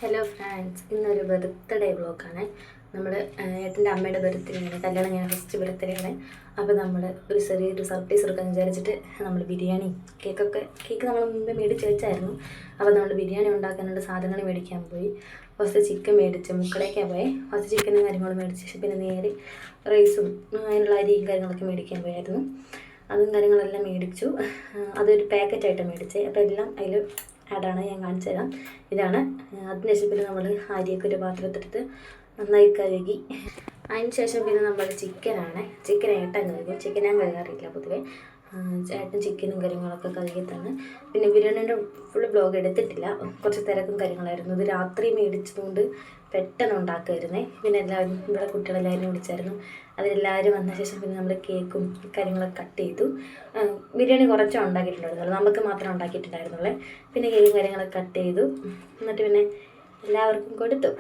Hello friends, ഇന്നൊരു birthday വ്ളോഗാണ്. നമ്മൾ ഏട്ടൻ്റെ അമ്മയുടെ ബർത്ത്ഡേ ആണ്, കല്യാണം ഞാൻ ഫസ്റ്റ് ബർത്ത്ഡേ ആണ്. അപ്പോൾ നമ്മൾ ഒരു ചെറിയൊരു സർപ്രൈസ് എടുക്കാൻ വിചാരിച്ചിട്ട് നമ്മൾ ബിരിയാണി കേക്ക് നമ്മൾ മുമ്പേ മേടിച്ച് വെച്ചായിരുന്നു. അപ്പോൾ നമ്മൾ ബിരിയാണി ഉണ്ടാക്കാനുള്ള സാധനങ്ങൾ മേടിക്കാൻ പോയി. ഫസ്റ്റ് ചിക്കൻ മേടിച്ച് മുക്കടേക്കാണ് പോയി. ഫസ്റ്റ് ചിക്കനും കാര്യങ്ങളും മേടിച്ച് പിന്നെ നേരെ റൈസും അതിനുള്ള അരിയും കാര്യങ്ങളൊക്കെ മേടിക്കാൻ പോയായിരുന്നു. അതും കാര്യങ്ങളെല്ലാം മേടിച്ചു. അതൊരു പാക്കറ്റായിട്ട് മേടിച്ചത്. അപ്പോൾ എല്ലാം അതിൽ ആഡാണ്, ഞാൻ കാണിച്ചു തരാം. ഇതാണ്. അതിനുശേഷം പിന്നെ നമ്മൾ അരിയൊക്കെ ഒരു പാത്രത്തിലെടുത്ത് നന്നായി കഴുകി. അതിനുശേഷം പിന്നെ നമ്മൾ ചിക്കൻ ഏട്ടൻ കഴുകും. ചിക്കൻ ഞാൻ കഴുകാറില്ല പൊതുവെ. ചേട്ടൻ ചിക്കനും കാര്യങ്ങളൊക്കെ കഴുകി തന്നെ. പിന്നെ ബിരിയാണീൻ്റെ ഫുൾ ബ്ലോഗ് എടുത്തിട്ടില്ല, കുറച്ച് തിരക്കും കാര്യങ്ങളായിരുന്നു. ഇത് രാത്രി മേടിച്ചതുകൊണ്ട് പെട്ടെന്ന് ഉണ്ടാക്കുമായിരുന്നേ. പിന്നെ എല്ലാവരും ഇവിടെ കുട്ടികളെല്ലാവരും വിളിച്ചായിരുന്നു. അതിലെല്ലാവരും വന്ന ശേഷം പിന്നെ നമ്മൾ കേക്കും കാര്യങ്ങളൊക്കെ കട്ട് ചെയ്തു. ബിരിയാണി കുറച്ചേ ഉണ്ടാക്കിയിട്ടുണ്ടായിരുന്നുള്ളൂ, നമുക്ക് മാത്രമേ ഉണ്ടാക്കിയിട്ടുണ്ടായിരുന്നുള്ളൂ. പിന്നെ കേക്കും കാര്യങ്ങളൊക്കെ കട്ട് ചെയ്തു. എന്നിട്ട് പിന്നെ എല്ലാവർക്കും കൊടുത്തു.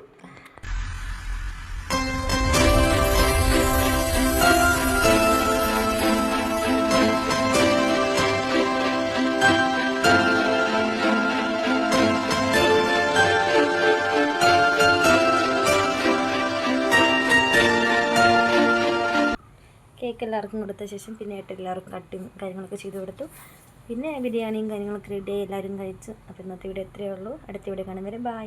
കേക്ക് എല്ലാവർക്കും കൊടുത്ത ശേഷം പിന്നെ എല്ലാവർക്കും കട്ടിങ് കാര്യങ്ങളൊക്കെ ചെയ്ത് കൊടുത്തു. പിന്നെ ബിരിയാണിയും കാര്യങ്ങളൊക്കെ റെഡി ആയി, എല്ലാവരും കഴിച്ചു. അപ്പോൾ ഇന്നത്തെ വീഡിയോ എത്രയേ ഉള്ളൂ. അടുത്ത വീഡിയോ കാണും വരെ ബൈ.